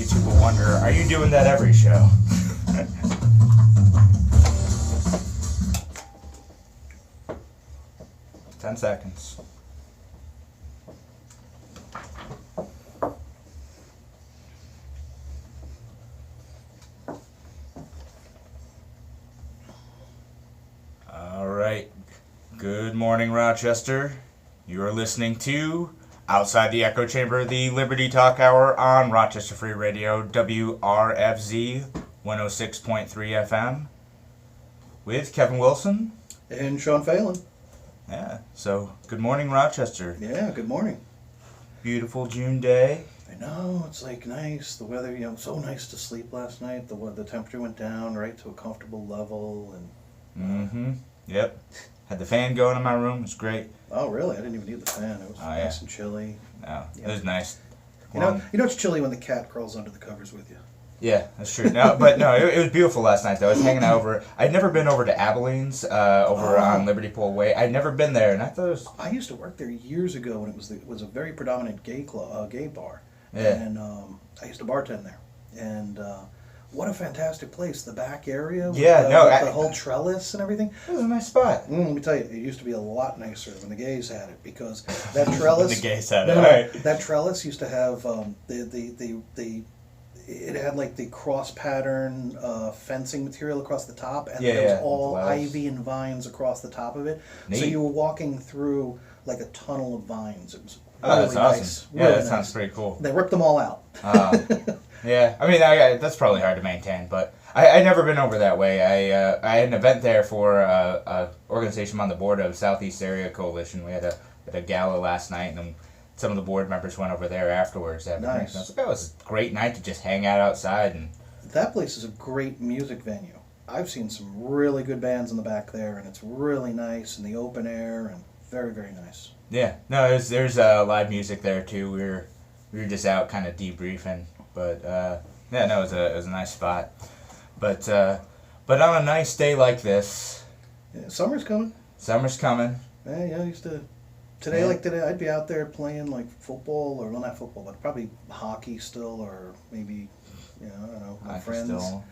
YouTube will wonder, are you doing that every show? Ten seconds. All right. Good morning, Rochester. You are listening to Outside the Echo Chamber, the Liberty Talk Hour on Rochester Free Radio, WRFZ 106.3 FM, with Kevin Wilson. And Sean Phelan. Yeah, so good morning, Rochester. Yeah, good morning. Beautiful June day. I know, it's like nice. The weather, so nice to sleep last night. The temperature went down right to a comfortable level. And Yep. Had the fan going in my room. It was great. Oh, really? I didn't even need the fan. It was nice and chilly. No, it was nice. You know it's chilly when the cat crawls under the covers with you. Yeah, that's true. No, but no, it was beautiful last night though. I was hanging out over. I'd never been over to Abilene's on Liberty Pole Way. I'd never been there, and I thought it was. I used to work there years ago when it was a very predominant gay bar. Yeah. And I used to bartend there, and what a fantastic place! The back area. With the whole trellis and everything. It was a nice spot. Let me tell you, it used to be a lot nicer when the gays had it, because that trellis. The gays had it. Right. That trellis used to have it had like the cross pattern fencing material across the top, and there was all ivy and vines across the top of it. Neat. So you were walking through like a tunnel of vines. It was really that's awesome. nice. Yeah, really that sounds pretty cool. They ripped them all out. Yeah, I mean, that's probably hard to maintain, but I'd never been over that way. I had an event there for a organization on the board of Southeast Area Coalition. We had a gala last night, and then some of the board members went over there afterwards. Nice. I was like, that was a great night to just hang out outside. And that place is a great music venue. I've seen some really good bands in the back there, and it's really nice in the open air, and very, very nice. Yeah, no, there's live music there too. We were just out kind of debriefing. But it was a nice spot. But on a nice day like this, summer's coming. Summer's coming. Yeah, I used to today, I'd be out there playing like football, or well, not football, but probably hockey still, or maybe I don't know, my friends. Still.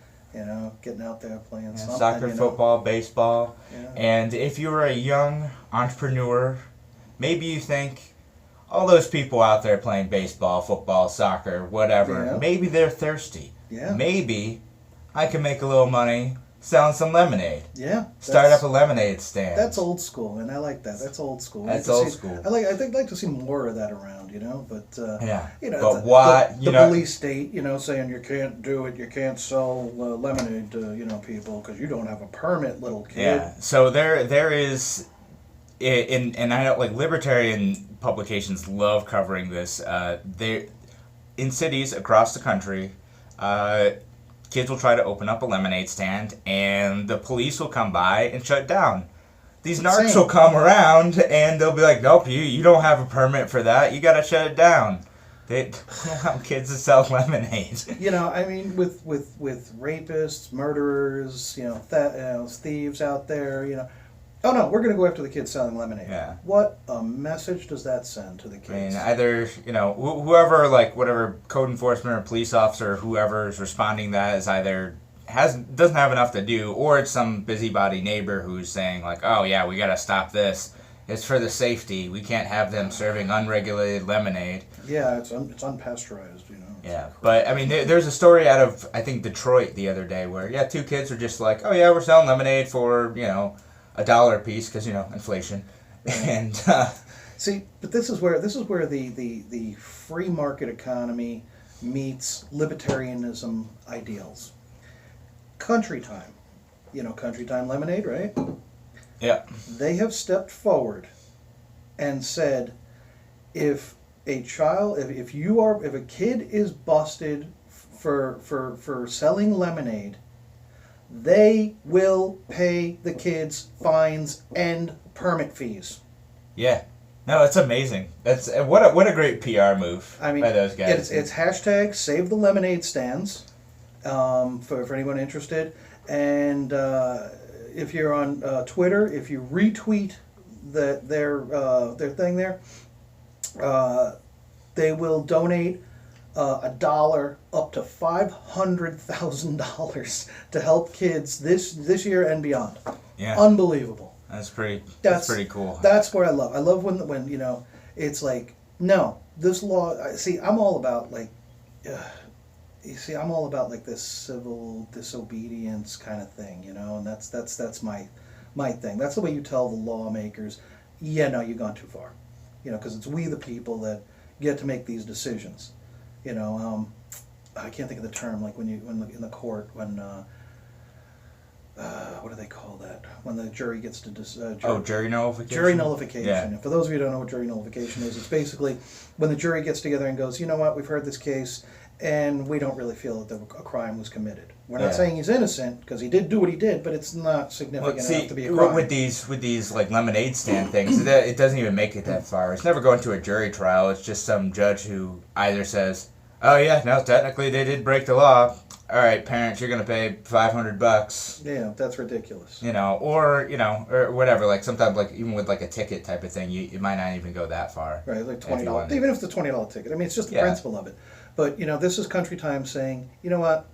Getting out there playing something. Soccer, football, baseball. Yeah. And if you're a young entrepreneur, maybe you think, all those people out there playing baseball, football, soccer, whatever, maybe they're thirsty. Yeah. Maybe I can make a little money selling some lemonade. Yeah. Start up a lemonade stand. That's old school, and I like that. That's old school. That's old school. I think I'd like to see more of that around, but but what the police state, saying you can't do it, you can't sell lemonade to people because you don't have a permit, little kid. Yeah. So there is, and I know like libertarian publications love covering this. In cities across the country, kids will try to open up a lemonade stand, and the police will come by and shut down. These narcs will come around, and they'll be like, "Nope, you don't have a permit for that. You got to shut it down." They don't want kids to sell lemonade. I mean, with rapists, murderers, thieves out there, oh no, we're going to go after the kids selling lemonade. Yeah. What a message does that send to the kids? I mean, either, whoever, whatever code enforcement or police officer or whoever is responding to that is either doesn't have enough to do, or it's some busybody neighbor who's saying, like, oh yeah, we got to stop this. It's for the safety. We can't have them serving unregulated lemonade. Yeah, it's unpasteurized, Yeah, but I mean, there's a story out of, I think, Detroit the other day where, two kids were just like, oh yeah, we're selling lemonade for, $1 a piece because inflation, and see, but this is where the free market economy meets libertarianism ideals. Country Time, Country Time lemonade, right? Yeah. They have stepped forward and said, if a kid is busted for selling lemonade, they will pay the kids fines and permit fees. Yeah. No, it's amazing. That's what a great PR move by those guys. It's hashtag Save the Lemonade Stands for anyone interested. And if you're on Twitter, if you retweet their thing there, they will donate $1 up to $500,000 to help kids this year and beyond. Yeah. Unbelievable. That's pretty cool. That's what I love. I love when it's like, no, this law. I'm all about like, I'm all about like this civil disobedience kind of thing, and that's my thing. That's the way you tell the lawmakers, yeah, no, you've gone too far, because it's we the people that get to make these decisions. I can't think of the term, like when in the court when what do they call that? When the jury gets to jury nullification. Jury nullification. Yeah. And for those of you who don't know what jury nullification is, it's basically when the jury gets together and goes, you know what, we've heard this case, and we don't really feel that a crime was committed. We're not saying he's innocent because he did do what he did, but it's not significant enough to be a crime. With these like lemonade stand things, it doesn't even make it that far. It's never going to a jury trial. It's just some judge who either says, "Oh yeah, no, technically they did break the law. All right, parents, you're gonna pay $500." Yeah, that's ridiculous. Or whatever. Like sometimes, like even with like a ticket type of thing, it might not even go that far. Right, like $20. Even if it's a $20 ticket, I mean, it's just the principle of it. But this is Country Time saying, you know what,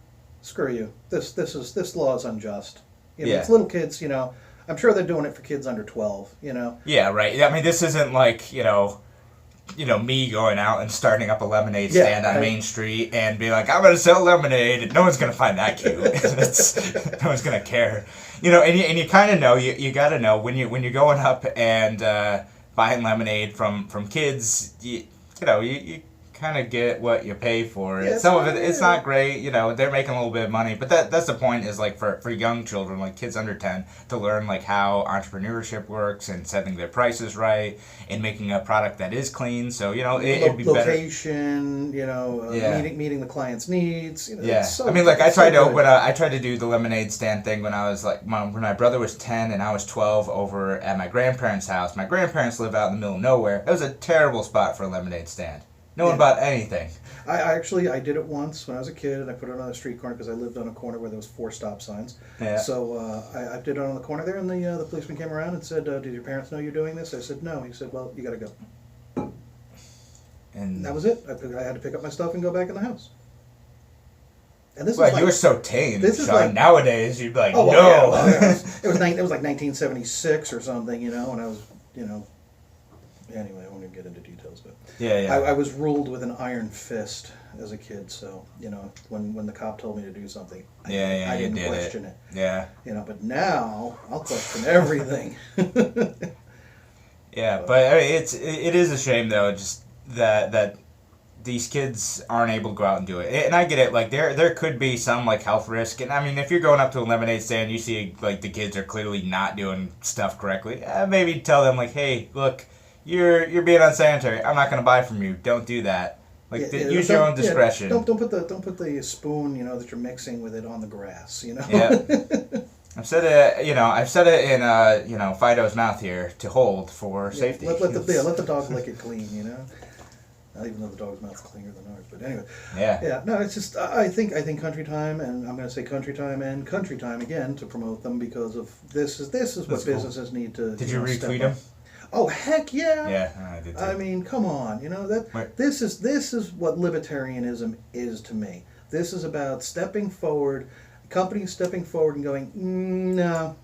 screw you. This law is unjust. It's little kids. I'm sure they're doing it for kids under 12. Yeah, right. I mean, this isn't like me going out and starting up a lemonade stand on Main Street and being like, I'm going to sell lemonade, and no one's going to find that cute. No one's going to care. And you kind of know, you got to know when you're going up and buying lemonade from kids, you kind of get what you pay for. Yeah, some of it, it's not great. They're making a little bit of money, but that's the point. Is like for young children, like kids under 10, to learn like how entrepreneurship works and setting their prices right and making a product that is clean. So it'd be location, better. Meeting the client's needs. Yeah, I mean, like I tried to do the lemonade stand thing when I was like when my brother was 10 and I was 12 over at my grandparents' house. My grandparents live out in the middle of nowhere. It was a terrible spot for a lemonade stand. No one bought anything. I did it once when I was a kid, and I put it on a street corner because I lived on a corner where there was 4 stop signs. Yeah. So I did it on the corner there, and the policeman came around and said, "Did your parents know you're doing this?" I said, "No." He said, "Well, you got to go." And that was it. I had to pick up my stuff and go back in the house. And this you were so tame, this Sean. Is like, nowadays, you'd be like, no. Well, it was like 1976 or something, and I was, Anyway, I won't even get into details, but I was ruled with an iron fist as a kid. So when the cop told me to do something, I didn't question it. Yeah. But now I'll question everything. Yeah, but I mean, it is a shame though, just that these kids aren't able to go out and do it. And I get it, like there could be some like health risk, and I mean if you're going up to a lemonade stand, you see like the kids are clearly not doing stuff correctly. Maybe tell them like, hey, look. You're being unsanitary. I'm not going to buy from you. Don't do that. Use your own discretion. Don't put the spoon that you're mixing with it on the grass. Yeah. I've said it in Fido's mouth here to hold for safety. Let the dog lick it clean. Not even though the dog's mouth's cleaner than ours, but anyway. Yeah. Yeah. No, it's just I think Country Time, and I'm going to say Country Time and Country Time again to promote them because of this is what businesses need to. Did you retweet them? Oh heck yeah! Yeah, I did too. I mean, come on, this is what libertarianism is to me. This is about stepping forward, companies stepping forward and going, no,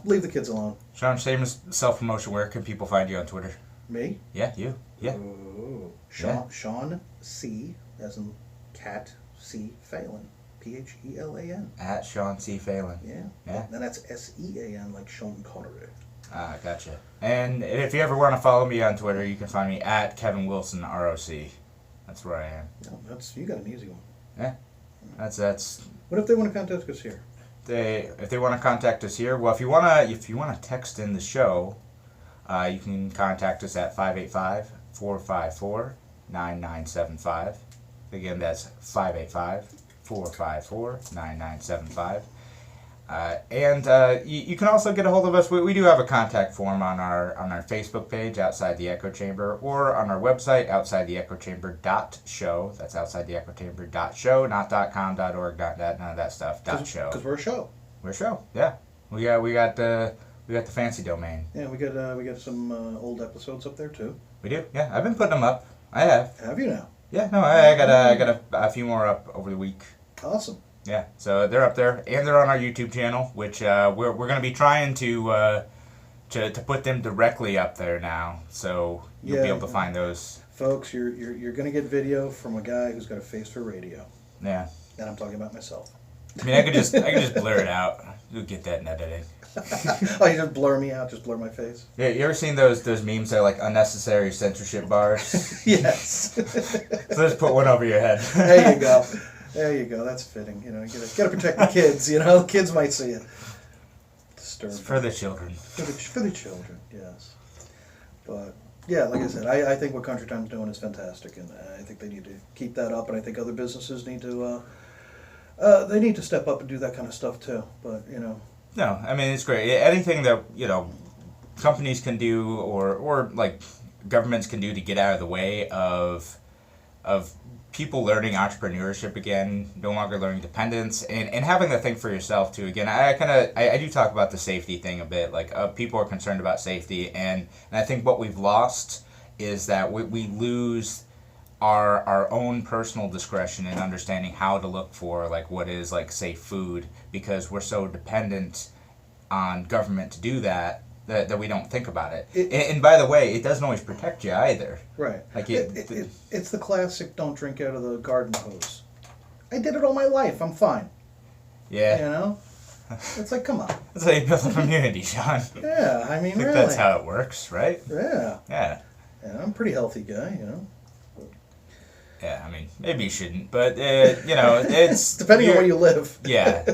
leave the kids alone. Sean, shameless self-promotion. Where can people find you on Twitter? Me? Yeah, you. Yeah. Oh, Sean C, as in cat C Phelan. Phelan. At Sean C Phelan. Yeah. And that's SEAN like Sean Connery. Ah, gotcha. And if you ever want to follow me on Twitter, you can find me at Kevin Wilson ROC. That's where I am. No, you got an easy one. Yeah, that's. What if they want to contact us here? If they want to contact us here, well, if you wanna text in the show, you can contact us at 585-454-9975. Again, that's 585-454-9975. And you can also get a hold of us. We do have a contact form on our Facebook page, Outside the Echo Chamber, or on our website, OutsideTheEchoChamber.show. That's OutsideTheEchoChamber.show, not .com, .org, .net, none of that stuff. .show. Because we're a show. We're a show. Yeah. We got the fancy domain. Yeah, we got some old episodes up there too. We do. Yeah, I've been putting them up. I have. Have you now? Yeah, no, I got a few more up over the week. Awesome. Yeah, so they're up there, and they're on our YouTube channel, which we're going to be trying to put them directly up there now, so you'll be able to find those. Folks, you're going to get video from a guy who's got a face for radio. Yeah, And I'm talking about myself. I mean, I could just blur it out. You'll get that in editing. Oh, you just blur me out, just blur my face? Yeah, you ever seen those memes that are like unnecessary censorship bars? Yes. So just put one over your head. There you go. There you go. That's fitting. You know, you gotta protect the kids. You know, the kids might see it. Disturbing. It's for the children. For the children, yes. But yeah, like I said, I think what Country Time's doing is fantastic, and I think they need to keep that up. And I think other businesses need to they need to step up and do that kind of stuff too. But you know. No, I mean it's great. Anything that companies can do or like governments can do to get out of the way of people learning entrepreneurship again, no longer learning dependence, and having to think for yourself too. Again, I do talk about the safety thing a bit. Like people are concerned about safety, and I think what we've lost is that we lose our own personal discretion in understanding how to look for like what is like safe food, because we're so dependent on government to do that we don't think about it. And by the way, it doesn't always protect you either. Right. Like it's the classic don't drink out of the garden hose. I did it all my life. I'm fine. Yeah. You know? It's like, come on. That's how you build a community, Sean. Yeah, I mean, I think really. that's how it works, right? Yeah. Yeah. Yeah, I'm a pretty healthy guy, you know. Yeah, I mean, maybe you shouldn't, but it's depending on where you live. Yeah.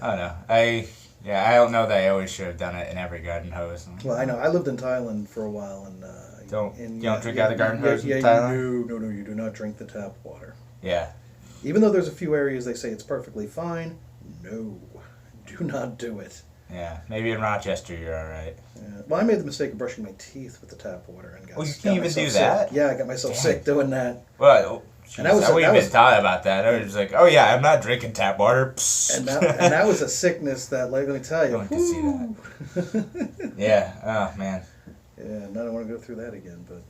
I don't know. I don't know that I always should have done it in every garden hose. Well, I know. I lived in Thailand for a while, and you don't drink out of the garden hose in Thailand? No, you do not drink the tap water. Yeah. Even though there's a few areas they say it's perfectly fine, no, do not do it. Yeah, maybe in Rochester you're all right. Yeah. Well, I made the mistake of brushing my teeth with the tap water and got. You can't even do that? Sick. Yeah, I got myself sick doing that. Well, and I wouldn't even thought about that. I was just like, oh yeah, I'm not drinking tap water. And that was a sickness that, like, let me tell you. I can see that. Yeah. Oh man. Yeah, and I don't want to go through that again, but.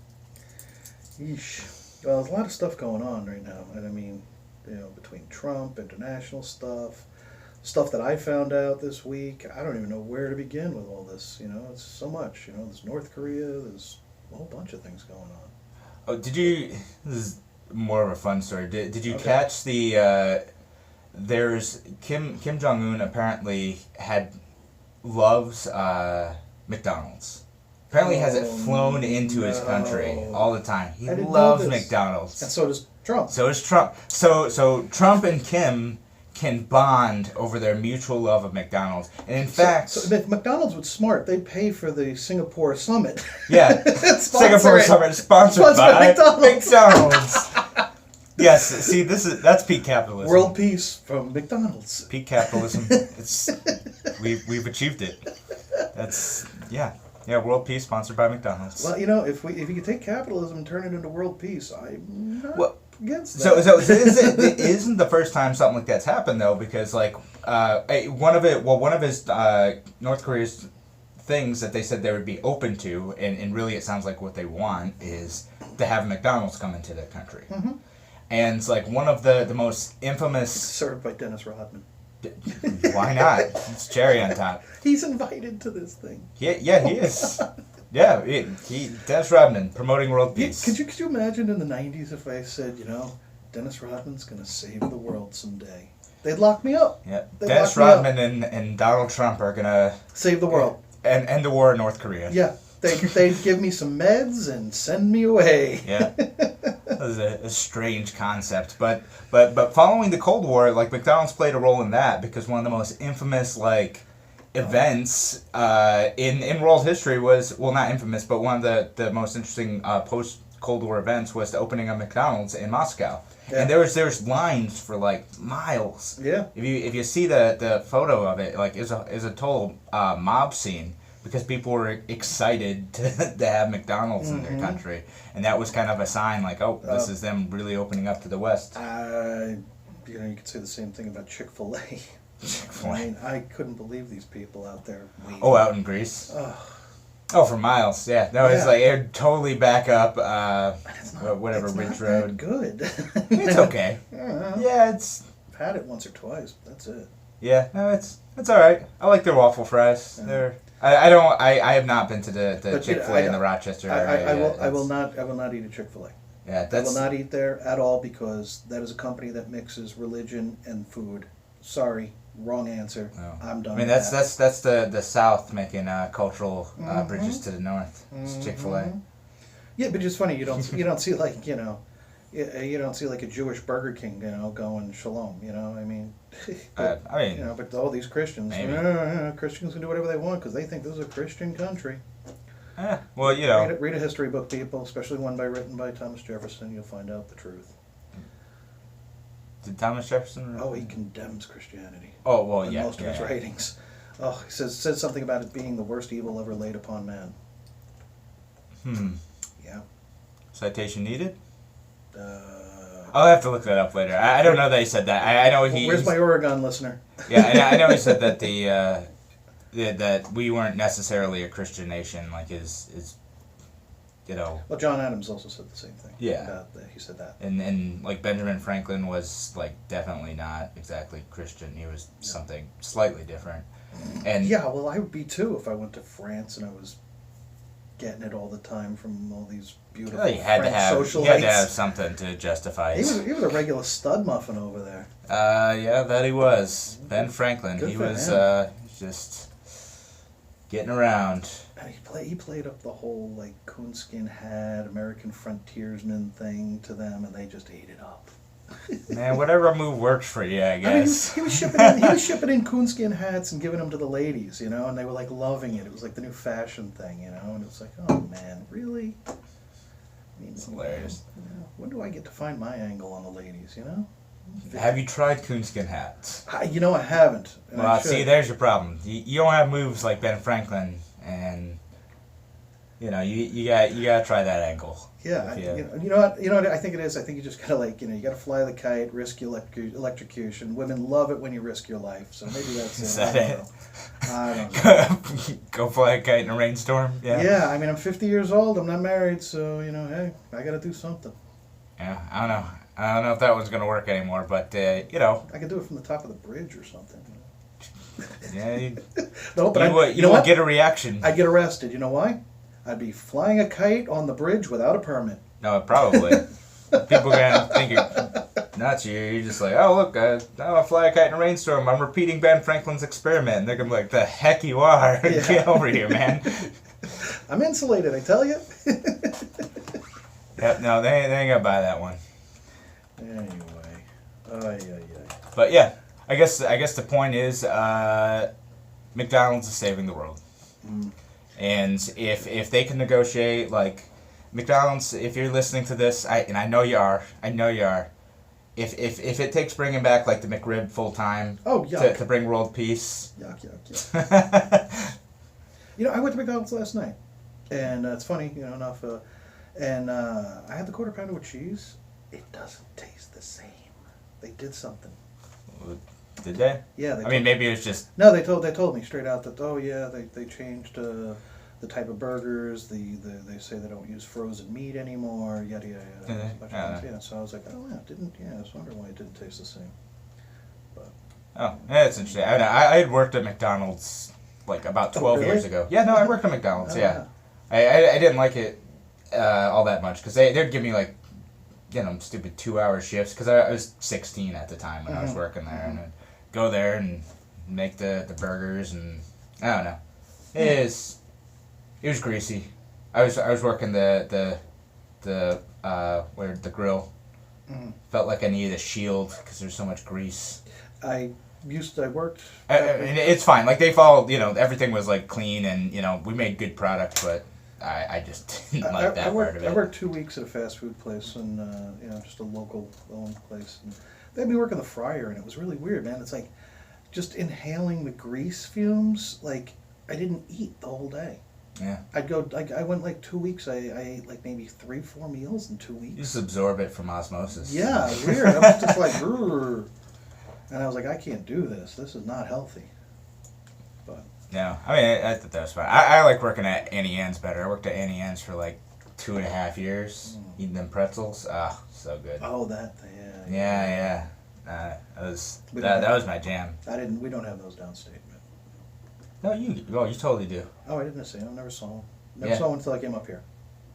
Yeesh. Well, there's a lot of stuff going on right now, and I mean, between Trump, international stuff that I found out this week. I don't even know where to begin with all this. It's so much. There's North Korea. There's a whole bunch of things going on. Oh, did you? This is more of a fun story. Did you catch the? There's Kim Jong Un apparently loves McDonald's. Apparently has it flown into his country all the time. He loves McDonald's. And so does Trump. So does Trump. So Trump and Kim can bond over their mutual love of McDonald's. And in fact... So if McDonald's was smart, they'd pay for the Singapore Summit. Yeah. Singapore Summit sponsored by McDonald's. Yes, see, that's peak capitalism. World peace from McDonald's. Peak capitalism. We've achieved it. That's... Yeah, world peace sponsored by McDonald's. Well, if you could take capitalism and turn it into world peace, I'm not against that. So it isn't the first time something like that's happened though, because like one of his North Korea's things that they said they would be open to, and really it sounds like what they want is to have McDonald's come into their country. Mm-hmm. And it's like one of the most infamous... Served by Dennis Rodman. Why not? It's cherry on top. He's invited to this thing. Yeah, he is. Yeah, Dennis Rodman promoting world peace. Could you imagine in the 90s if I said, Dennis Rodman's going to save the world someday? They'd lock me up. Yeah, Dennis Rodman and Donald Trump are going to... Save the world. And end the war in North Korea. Yeah, they'd give me some meds and send me away. Yeah. That was a strange concept, but following the Cold War, like McDonald's played a role in that, because one of the most infamous events in world history was, well, not infamous, but one of the most interesting post Cold War events was the opening of McDonald's in Moscow. Yeah. And there's lines for miles. Yeah. If you see the photo of it, is a total mob scene. Because people were excited to have McDonald's in their country. And that was kind of a sign this is them really opening up to the West. You could say the same thing about Chick-fil-A. Chick-fil-A. I mean, I couldn't believe these people out there waiting. Oh, out in Greece? Oh, Oh, for miles, yeah. No, it's Yeah. like it would totally back up. It's not, Whatever it's Ridge not Road. that good. It's okay. Yeah. Yeah, it's I've had it once or twice, but that's it. yeah. No, it's all right. I like their waffle fries. Yeah. They're I don't I have not been to the But, you know, Chick-fil-A in the Rochester I area. will. yet. I will not. I will not eat a Chick-fil-A. Yeah, I that's will not eat there at all because that is a company that mixes religion and food. Sorry, wrong answer. no. I'm done. I mean with that's the South making cultural Mhm. bridges to the North. It's Mhm. Chick-fil-A. Yeah, but it's funny you don't see like you don't see like a Jewish Burger King going shalom. I mean. But, I mean, but all these Christians, maybe. Christians can do whatever they want because they think this is a Christian country. well, Read a history book, people, especially one written by Thomas Jefferson. You'll find out the truth. did Thomas Jefferson? Oh, he condemns Christianity Oh well, in yeah. most of his yeah. writings. Oh, he says something about it being the worst evil ever laid upon man. Yeah. Citation needed. Uh, I'll have to look that up later. I don't know that he said that. I know he. Where's my Oregon listener? Yeah, I know he said that that we weren't necessarily a Christian nation. Like his Well, John Adams also said the same thing. Yeah. He said that. and like Benjamin Franklin was like definitely not exactly Christian. He was something slightly different. And Yeah, well, I would be too if I went to France and I was getting it all the time from all these beautiful you had to French have socialites. something to justify. He was a regular stud muffin over there. Yeah, that he was. Ben Franklin. Good he for was him. just getting around. And he played up the whole like coonskin hat, American frontiersman thing to them, and they just ate it up. Man, whatever move works for you, I I mean, guess. he was shipping in coonskin hats and giving them to the ladies, and they were like loving it. It was like the new fashion thing, and it was like, oh man, really? I mean, It's hilarious. When do I get to find my angle on the ladies? Have you tried coonskin hats? I haven't. And I Well, should. see, there's your problem. You don't have moves like Ben Franklin, and you gotta try that angle. Yeah, If you know what I think it is. I think you just gotta you gotta fly the kite, risk electrocution. Women love it when you risk your life, so maybe that's Is it. that it? I don't know. Go fly a kite in a rainstorm. Yeah. Yeah, I mean, I'm 50 years old. I'm not married, so hey, I gotta do something. Yeah, I don't know. I don't know if that one's gonna work anymore, but I could do it from the top of the bridge or something. yeah, No, but you would get a reaction. I'd get arrested. You know why? I'd be flying a kite on the bridge without a permit. No, probably. People are gonna think you're nuts. You're just like, oh look, I'll fly a kite in a rainstorm. I'm repeating Ben Franklin's experiment. And they're gonna be like, the heck you are. Yeah. Get over here, man. I'm insulated, I tell you. Yep, no, they ain't gonna buy that one. Anyway, ay. But yeah, I guess the point is, McDonald's is saving the world. Mm. And if they can negotiate, like McDonald's, if you're listening to this, I know you are, if it takes bringing back like the McRib full time, Oh, yuck. to bring world peace, Yuck. I went to McDonald's last night, and it's funny, enough. And I had the quarter pounder with cheese. It doesn't taste the same. They did something. did they? Yeah. I mean, maybe it was just No, they told me straight out that they changed the type of burgers. They say they don't use frozen meat anymore. Yada yada. Did they? A bunch of Yeah. things. Yeah. So I was like, oh yeah, I was wondering why it didn't taste the same. But oh, yeah, it's interesting. I had worked at McDonald's like about 12 really? years ago. Yeah, no, I worked at McDonald's. Oh, Yeah, I didn't like it all that much because they'd give me like stupid 2-hour shifts because I was 16 at the time when I was working there, and I'd go there and make the burgers, and I don't know, it was greasy. I was working the grill. Mhm. Felt like I needed a shield because there's so much grease. I worked. And it's fine. Like they followed, everything was like clean, and we made good product, but I just didn't like that part of it. I worked 2 weeks at a fast food place, and just a local owned place. And they had me working the fryer, and it was really weird, man. It's like just inhaling the grease fumes. Like I didn't eat the whole day. Yeah. I went like 2 weeks. I ate like maybe 3-4 meals in 2 weeks. You just absorb it from osmosis. Yeah, weird. I was just like, "Grr." And I was like, I can't do this. This is not healthy. But No, I mean, I thought that was fun. I like working at Annie Ann's better. I worked at Annie Ann's for like 2.5 years, eating them pretzels. Ah, so good. Oh, that. Yeah. That was my jam. We don't have those downstate, man. No, you totally do. Oh, I didn't see them. Never saw them. Never Yeah. saw one until I came up here.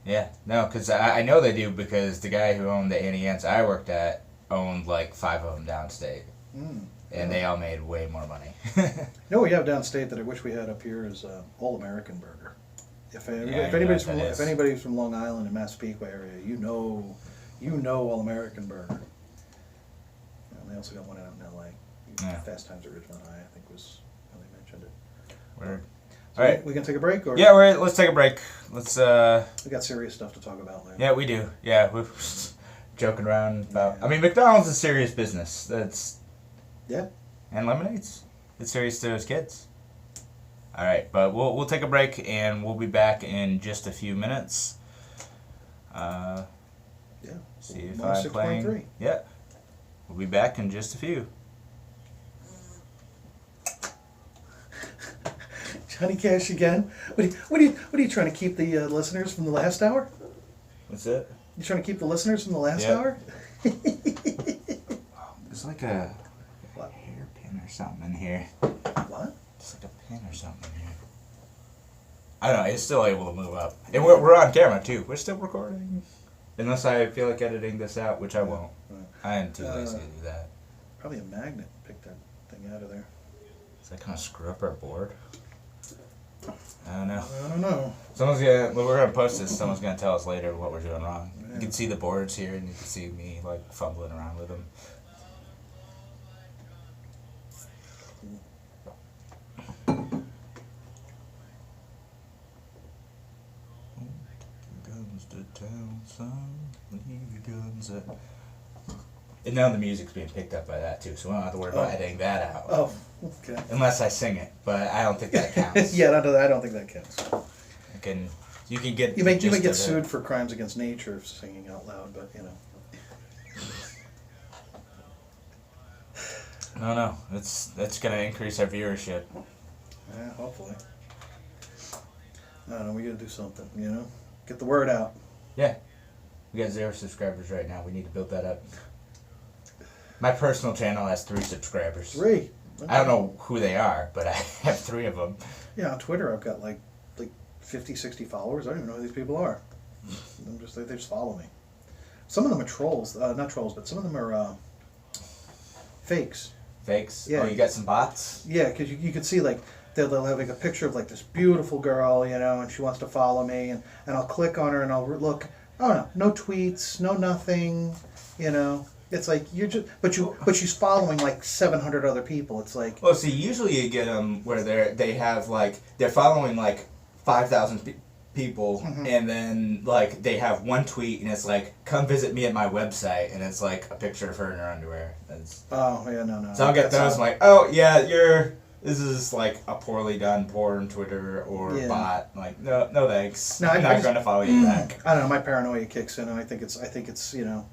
Yeah, no, because I know they do because the guy who owned the Annie Ann's I worked at owned like 5 of them downstate. And they all made way more money. You know what we have downstate that I wish we had up here is All American Burger. If anybody's from Long Island and Massapequa area, you know All American Burger. And they also got one out in L.A. Yeah. Fast Times at Ridgemont High, I think was how they mentioned it. Word. So all right, we can take a break, or yeah, let's take a break. Let's. We got serious stuff to talk about later. Yeah, we do. Yeah, we're joking around about. I mean, McDonald's is serious business. That's. Yeah. And lemonades. It's serious to those kids. All right, but we'll take a break and we'll be back in just a few minutes. Yeah. See if I'm playing. 6.3. Yeah. We'll be back in just a few. Johnny Cash again. What are you trying to keep the listeners from the last hour? What's it? You trying to keep the listeners from the last hour? There's like a hairpin or something in here. What? It's like a pin or something in here. I don't know. It's still able to move up, and we're on camera too. We're still recording, unless I feel like editing this out, which I won't. Right. I am too lazy to do that. Probably a magnet. Pick that thing out of there. Does that kind of screw up our board? I don't know. I don't know. We're gonna post this. Someone's gonna tell us later what we're doing wrong. You can see the boards here, and you can see me like fumbling around with them. Guns to town, son. Leave your guns at. And now the music's being picked up by that too, so we don't have to worry about editing that out. Oh, okay. Unless I sing it, but I don't think that counts. Yeah, I don't think that counts. You can get. You may get sued for crimes against nature for singing out loud, but you know. No, that's gonna increase our viewership. Yeah, hopefully. I don't know. We gotta do something. You know, get the word out. Yeah, we got 0 subscribers right now. We need to build that up. My personal channel has 3 subscribers. 3. Okay. I don't know who they are, but I have 3 of them. Yeah, on Twitter I've got like 50, 60 followers. I don't even know who these people are. They just follow me. Some of them are trolls. Not trolls, but some of them are fakes. Fakes? Yeah. Oh, you got some bots? Yeah, because you can see like they'll have like a picture of like this beautiful girl, you know, and she wants to follow me, and I'll click on her and I'll look. Oh no tweets, no nothing, you know. It's like you're just, but she's following like 700 other people. It's like. Well, see, usually you get them where they're following like 5,000 people, and then like they have one tweet and it's like, "Come visit me at my website," and it's like a picture of her in her underwear. Oh yeah, no. So I'll get those. I'm like, oh yeah, this is like a poorly done porn Twitter or bot. Like, no thanks. No, I'm not going to follow you back. I don't know. My paranoia kicks in, and I think it's you know,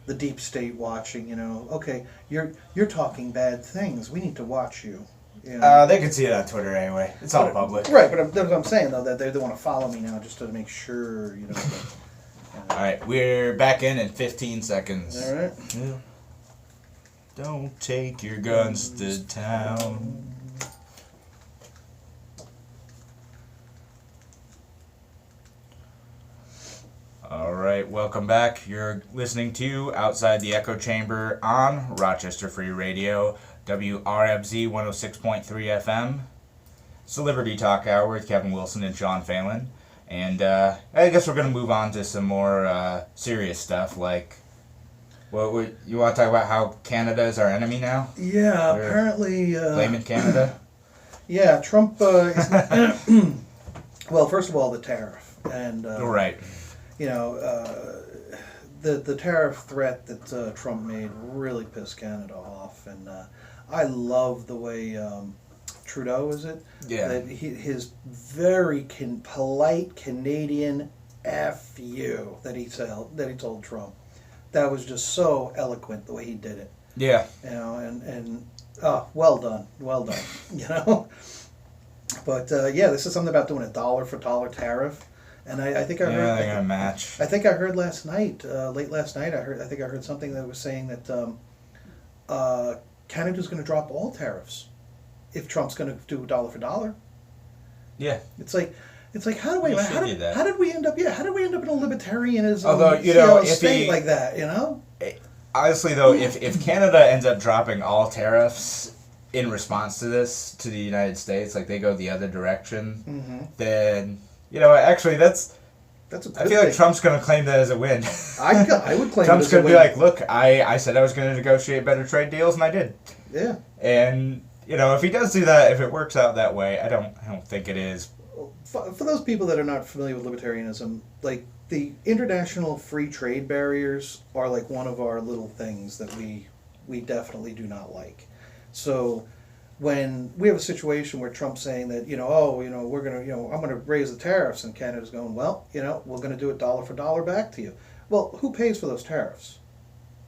the deep state watching. You know, okay, you're talking bad things. We need to watch you. You know? They can see it on Twitter anyway. It's all public. Right, but that's what I'm saying though, that they want to follow me now just to make sure, you know. All right, we're back in 15 seconds. All right. Yeah. Don't take your guns to town. All right, welcome back. You're listening to Outside the Echo Chamber on Rochester Free Radio, WRFZ 106.3 FM. It's the Liberty Talk Hour with Kevin Wilson and Sean Phelan. And I guess we're going to move on to some more serious stuff, like, you want to talk about how Canada is our enemy now? Yeah, apparently... blaming Canada? Yeah, Trump... well, first of all, the tariff. And, Right. You know, the tariff threat that Trump made really pissed Canada off. And I love the way Trudeau, is it? Yeah. That his very polite Canadian F you that he told Trump. That was just so eloquent the way he did it. Yeah. You know, and well done. You know, But yeah, this is something about doing a dollar for dollar tariff, and I think I heard. Yeah, they're gonna match. I think I heard last night, late last night. I think I heard something that was saying that Canada's going to drop all tariffs if Trump's going to do a dollar for dollar. Yeah. It's like how do we You should how do did, that. how did we end up in a libertarianism Although, you know, if state he- like that, you know? Honestly, though, if Canada ends up dropping all tariffs in response to this to the United States, like they go the other direction, Mm-hmm. then you know, actually, that's. That's a good I feel like thing. Trump's gonna claim that as a win. I would claim Trump's it as a gonna be win. like, look, I said I was gonna negotiate better trade deals, and I did. Yeah. And you know, if he does do that, if it works out that way, I don't think it is. For those people that are not familiar with libertarianism, like the international free trade barriers are like one of our little things that we definitely do not like. So when we have a situation where Trump's saying that, we're going to, I'm going to raise the tariffs, and Canada's going, well, we're going to do it dollar for dollar back to you. Well, who pays for those tariffs?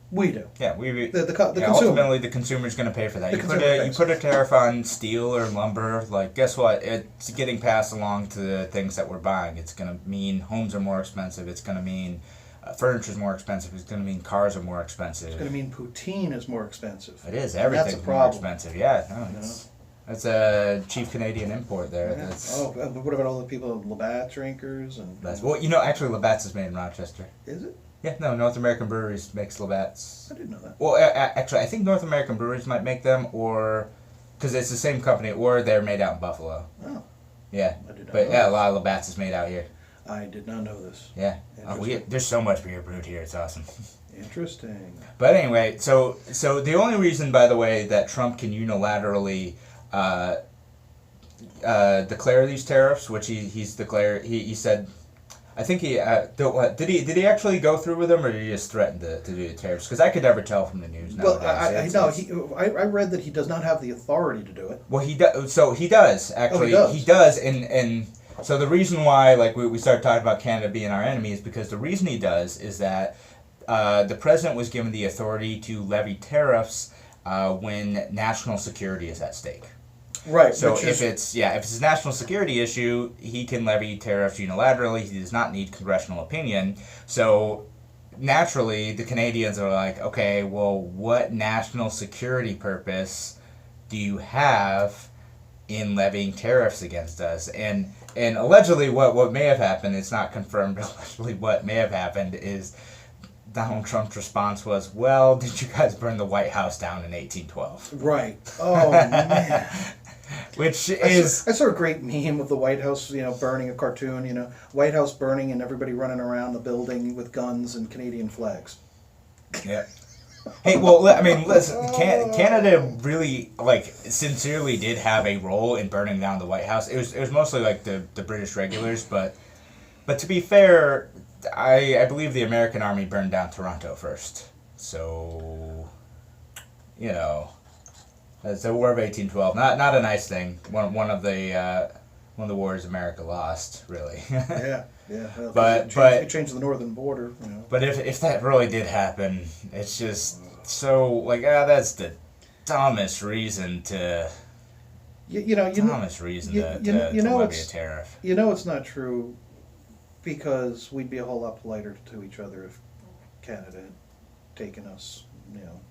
We do. Yeah, The consumer. ultimately the consumer's going to pay for that. The You consumer you pays. put a tariff on steel or lumber, like guess what? It's getting passed along to the things that we're buying. It's going to mean homes are more expensive. It's going to mean furniture's more expensive. It's going to mean cars are more expensive. It's going to mean poutine is more expensive. It is. And Everything's that's a more problem. expensive. Yeah, no, that's a cheap Canadian import there. Yeah. That's, Oh, but what about all the people, Labatt drinkers and? well, actually, Labatt's is made in Rochester. Is it? Yeah, no, North American Breweries makes Labatt's. I didn't know that. Well, actually, I think North American Breweries might make them, or because it's the same company, or they're made out in Buffalo. Oh, Yeah, I did not but know yeah, a this. lot of Labatt's is made out here. I did not know this. Yeah, Interesting. there's so much beer brewed here. It's awesome. Interesting. But anyway, so the only reason, by the way, that Trump can unilaterally declare these tariffs, which he's declared, he said, I think did he actually go through with them, or did he just threaten to do the tariffs? Because I could never tell from the news. Well, Nowadays. I read that he does not have the authority to do it. Well, he does. So he does actually. Oh, he does, and so the reason why, like, we started talking about Canada being our enemy is because the reason he does is that the president was given the authority to levy tariffs when national security is at stake. Right. So which if is, it's a national security issue, he can levy tariffs unilaterally. He does not need congressional opinion. So naturally, the Canadians are like, okay, well, what national security purpose do you have in levying tariffs against us? And allegedly, what may have happened, it's not confirmed, but allegedly what may have happened is Donald Trump's response was, well, did you guys burn the White House down in 1812? right. Oh man. Which I is... saw a great meme of the White House, burning a cartoon, White House burning and everybody running around the building with guns and Canadian flags. Yeah. Hey, well, I mean, listen, Canada really, like, sincerely did have a role in burning down the White House. It was mostly, like, the British regulars, but to be fair, I believe the American Army burned down Toronto first. So, it's the War of 1812. Not a nice thing. One of the wars America lost, really. Yeah. Yeah. Well, But- it changed the northern border. But if that really did happen, it's just so, like, that's the dumbest reason to It's levy a tariff. it's not true, because we'd be a whole lot politer to each other if Canada had taken us,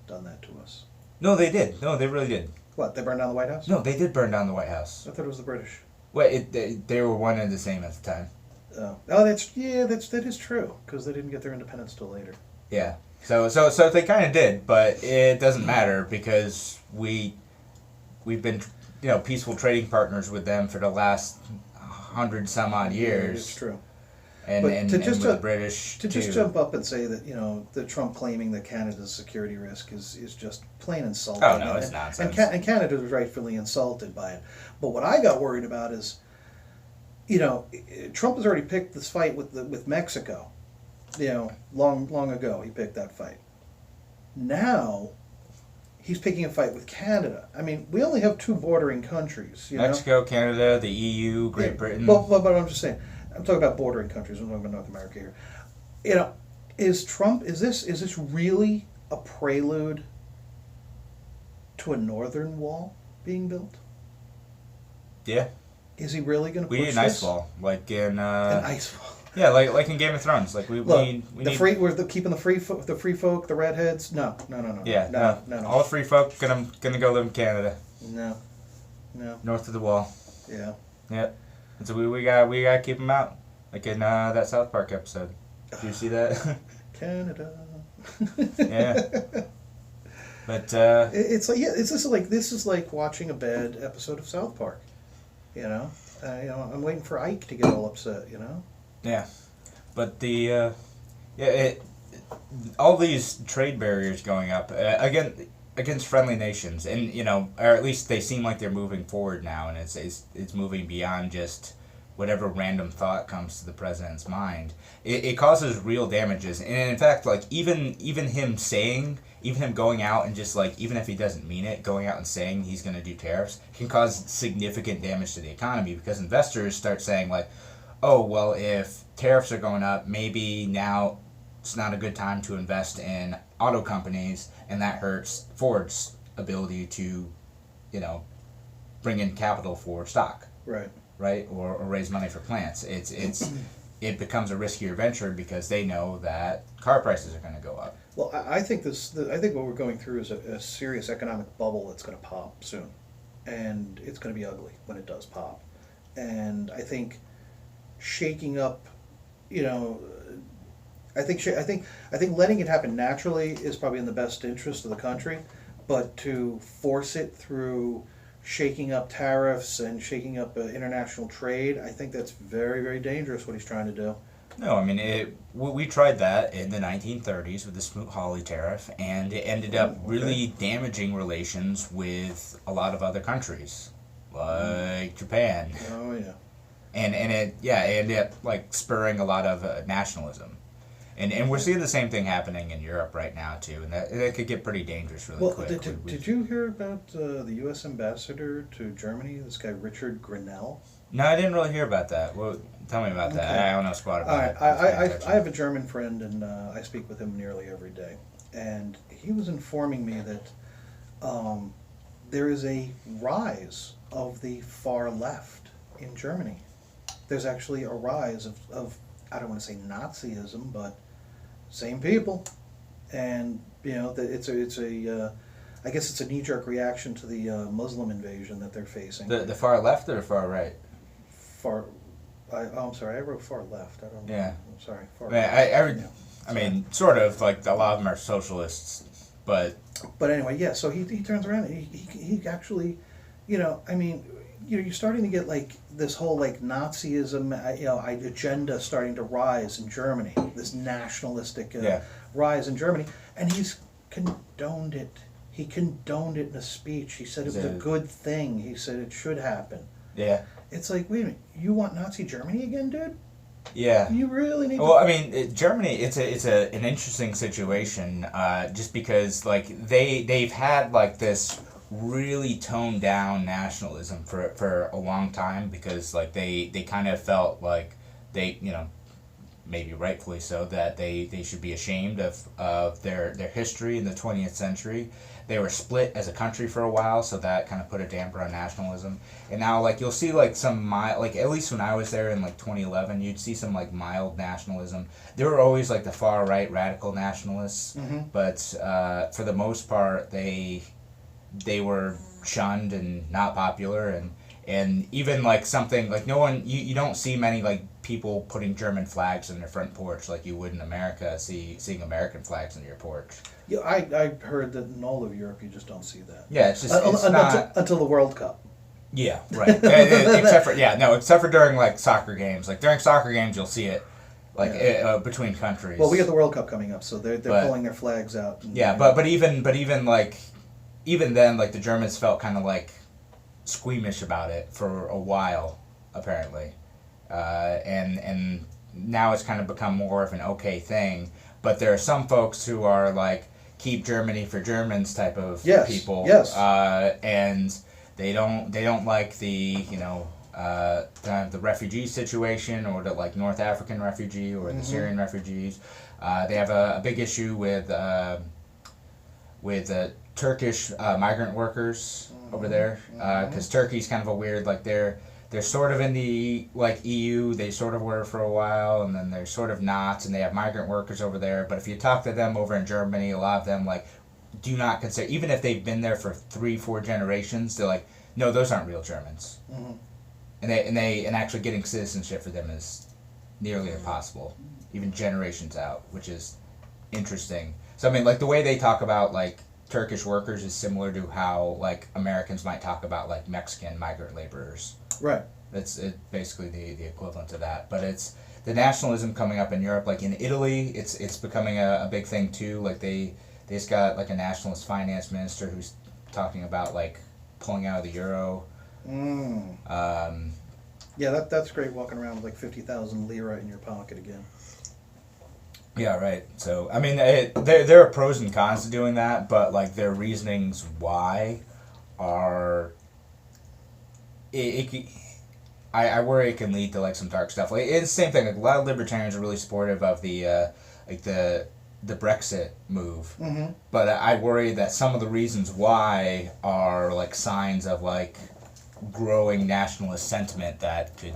done that to us. No, they did. No, they really did. What, they burned down the White House? No, they did burn down the White House. I thought it was the British. Wait, they were one and the same at the time. That is true, because they didn't get their independence till later. Yeah. So they kind of did, but it doesn't matter because we've been peaceful trading partners with them for the last 100 some odd years. It's true. And But and, to and just with to- the British To too. just jump up and say that, the Trump claiming that Canada's a security risk is just plain insulting. Oh, no, it's nonsense. And Canada was rightfully insulted by it. But what I got worried about is, Trump has already picked this fight with Mexico. Long ago he picked that fight. Now he's picking a fight with Canada. I mean, we only have two bordering countries. Mexico, Canada, the EU, Great Britain. But I'm just saying, I'm talking about bordering countries. I'm talking about North America here. Is this really a prelude to a northern wall being built? Yeah. Is he really going to push We need an ice wall, like in An ice wall. yeah, like in Game of Thrones. Like we Look, need we the need free we're keeping the free folk, the redheads. No, no, no, no, yeah no. all the free folk gonna go live in Canada, No, no. north of the wall. Yeah. Yep. And so we gotta keep them out, like in that South Park episode. Do you see that? Canada. Yeah. But It's like, yeah, this is like watching a bad episode of South Park. I'm waiting for Ike to get all upset. yeah, but the all these trade barriers going up against friendly nations, and or at least they seem like they're moving forward now, and it's moving beyond just whatever random thought comes to the president's mind. It causes real damages, and in fact, like even him going out and just like, even if he doesn't mean it, going out and saying he's going to do tariffs can cause significant damage to the economy, because investors start saying like, oh well, if tariffs are going up, maybe now it's not a good time to invest in auto companies, and that hurts Ford's ability to, bring in capital for stock, Right. right, or raise money for plants. It becomes a riskier venture because they know that car prices are going to go up. Well, I think I think what we're going through is a serious economic bubble that's going to pop soon, and it's going to be ugly when it does pop. And I think shaking up, I think letting it happen naturally is probably in the best interest of the country, but to force it through shaking up tariffs and shaking up international trade, I think that's very, very dangerous what he's trying to do. No, I mean, we tried that in the 1930s with the Smoot-Hawley tariff, and it ended up really damaging relations with a lot of other countries, like Japan. Oh yeah. And it ended up like spurring a lot of nationalism. And we're seeing the same thing happening in Europe right now too, and that could get pretty dangerous really quick. Did you hear about the U.S. ambassador to Germany, this guy Richard Grinnell? No, I didn't really hear about that. Well, tell me about that. Okay. I don't know squat All about right, it. I have a German friend, and I speak with him nearly every day, and he was informing me that there is a rise of the far left in Germany. There's actually a rise of I don't want to say Nazism, but same people, and that it's a I guess it's a knee-jerk reaction to the Muslim invasion that they're facing. The far left or the far right? I'm sorry, I wrote far left. I don't know. Yeah. I'm sorry, far I left. I mean, sort of, like a lot of them are socialists, but Anyway, yeah. So he turns around and he actually, I mean, you're starting to get like this whole like Nazism, agenda starting to rise in Germany. This nationalistic rise in Germany, and he's condoned it. He condoned it in a speech. He said it was a good thing. He said it should happen. yeah. It's like, wait a minute, you want Nazi Germany again, dude? Yeah. You really need. Well, I mean, Germany. It's an interesting situation, just because like they've had like this really toned down nationalism for a long time, because like they kind of felt like they maybe rightfully so, that they should be ashamed of their history in the 20th century. They were split as a country for a while, so that kind of put a damper on nationalism. And now, like, you'll see, like, some mild, like, at least when I was there in, like, 2011, you'd see some, like, mild nationalism. There were always, like, the far-right radical nationalists, but for the most part, they were shunned and not popular, and even, like, something, like, no one, you don't see many, like, people putting German flags on their front porch like you would in America, seeing American flags on your porch. Yeah, I heard that in all of Europe you just don't see that. Yeah, it's just until the World Cup. Yeah, right. except for during like soccer games. Like during soccer games, you'll see it, like between countries. Well, we got the World Cup coming up, so they're pulling their flags out. But even then, like the Germans felt kind of like squeamish about it for a while, apparently, and now it's kind of become more of an okay thing. But there are some folks who are like keep Germany for Germans type of people. Yes. And they don't like the the refugee situation, or the like North African refugee or the Syrian refugees. They have a big issue with Turkish migrant workers over there, because Turkey's kind of a weird, like they're they're sort of in the like EU. They sort of were for a while, and then they're sort of not, and they have migrant workers over there. But if you talk to them over in Germany, a lot of them like do not consider, even if they've been there for 3-4 generations, they're like, no, those aren't real Germans. Mm-hmm. And actually getting citizenship for them is nearly impossible, even generations out, which is interesting. So I mean, like the way they talk about like Turkish workers is similar to how like Americans might talk about like Mexican migrant laborers. Right. It's basically the equivalent to that. But it's the nationalism coming up in Europe, like in Italy, it's becoming a big thing too. Like they just got like a nationalist finance minister who's talking about like pulling out of the euro. Mm. Yeah, that's great, walking around with like 50,000 lira in your pocket again. Yeah, right. So, I mean, there are pros and cons to doing that, but, like, their reasonings why are... I worry it can lead to, like, some dark stuff. Like, it's the same thing. Like, a lot of libertarians are really supportive of the Brexit move. Mm-hmm. But I worry that some of the reasons why are, like, signs of, like, growing nationalist sentiment that could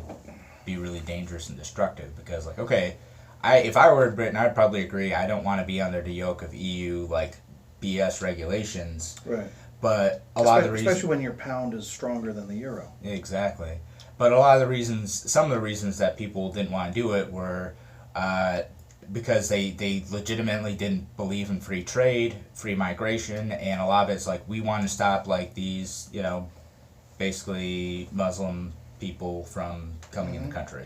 be really dangerous and destructive. Because, like, okay... if I were in Britain, I'd probably agree. I don't want to be under the yoke of EU like BS regulations. Right. But a lot of the reasons, especially when your pound is stronger than the euro. Exactly. But a lot of the reasons, some of the reasons that people didn't want to do it were because they legitimately didn't believe in free trade, free migration, and a lot of it's like we want to stop like these, basically Muslim people from coming in the country,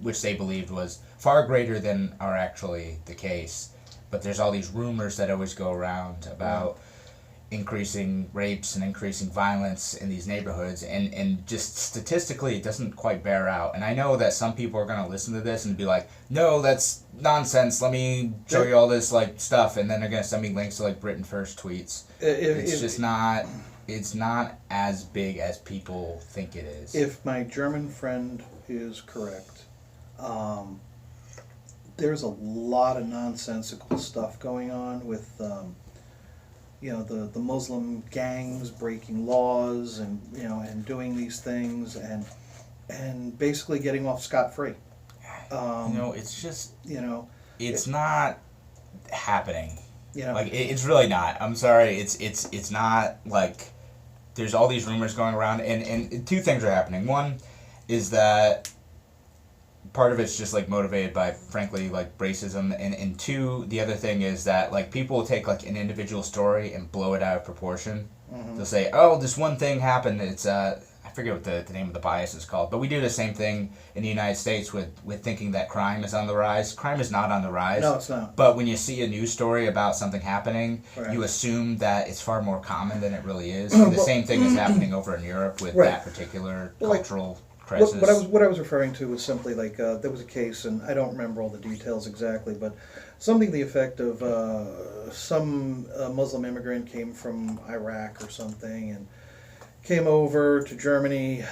which they believed was far greater than are actually the case. But there's all these rumors that always go around about increasing rapes and increasing violence in these neighborhoods, and just statistically it doesn't quite bear out. And I know that some people are going to listen to this and be like, no, that's nonsense, let me show you all this like stuff, and then they're going to send me links to like Britain First tweets. It's not as big as people think it is. If my German friend is correct, there's a lot of nonsensical stuff going on with, the Muslim gangs breaking laws and doing these things and basically getting off scot-free. It's just, it's it, not happening. Yeah. Like it's really not. I'm sorry. It's not like there's all these rumors going around, and two things are happening. One is that part of it's just like motivated by frankly like racism, and two, the other thing is that like people will take like an individual story and blow it out of proportion. Mm-hmm. They'll say, oh, this one thing happened. It's I forget what the name of the bias is called, but we do the same thing in the United States with thinking that crime is on the rise. Crime is not on the rise. No, it's not. But when you see a news story about something happening, right, you assume that it's far more common than it really is. And the same thing is happening over in Europe with that particular cultural crisis. What I was referring to was simply like there was a case, and I don't remember all the details exactly, but something to the effect of some Muslim immigrant came from Iraq or something, and came over to Germany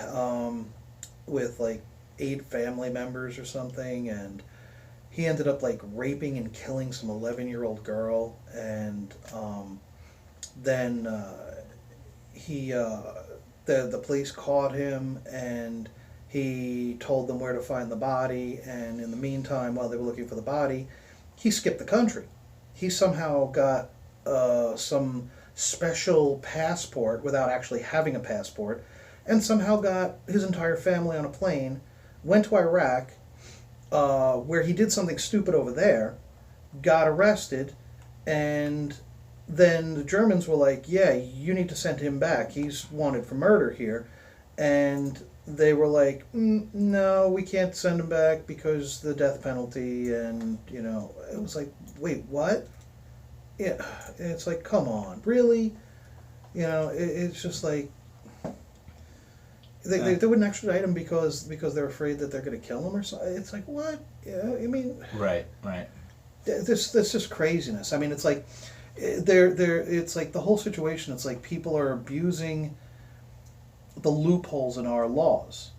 with like 8 family members or something, and he ended up like raping and killing some 11-year-old girl, and then the police caught him, and he told them where to find the body, and in the meantime, while they were looking for the body, he skipped the country. He somehow got some special passport without actually having a passport, and somehow got his entire family on a plane, went to Iraq, where he did something stupid over there, got arrested, and then the Germans were like, yeah, you need to send him back, he's wanted for murder here, and they were like, no, we can't send him back because the death penalty, and it was like, wait, what? Yeah, it's like, come on, really? It's just like they wouldn't extradite him because they're afraid that they're going to kill him or something. It's like, what? Yeah, I mean, right. This just craziness. I mean, it's like it's like the whole situation. It's like people are abusing the loopholes in our laws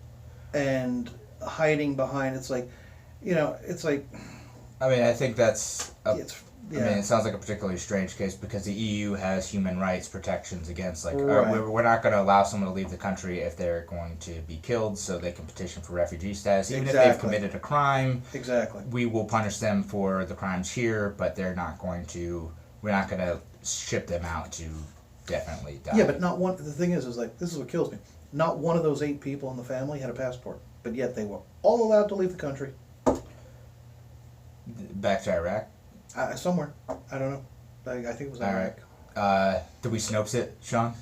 and hiding behind. It's like, it's like. I mean, I think that's Yeah. I mean, it sounds like a particularly strange case because the EU has human rights protections against, like, Right. we're not going to allow someone to leave the country if they're going to be killed, so they can petition for refugee status. Even if they've Exactly. committed a crime, Exactly. we will punish them for the crimes here, but we're not going to ship them out to definitely die. Yeah, but not one. The thing is like, this is what kills me. Not one of those 8 people in the family had a passport, but yet they were all allowed to leave the country. Back to Iraq. Somewhere. I don't know. I think it was Iraq. Did we Snopes it, Sean?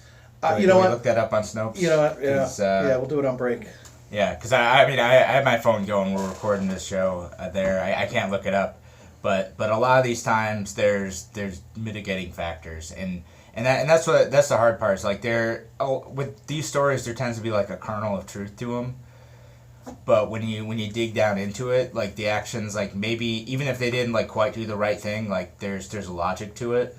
You know Did we what? look that up on Snopes? You know what? Yeah. 'Cause, Yeah, we'll do it on break. Yeah, because I mean, I have my phone going. We're recording this show there. I can't look it up, but a lot of these times there's mitigating factors, and that's the hard part. Is like with these stories, there tends to be like a kernel of truth to them. But when you dig down into it, like the actions, like maybe even if they didn't like quite do the right thing, like there's a logic to it,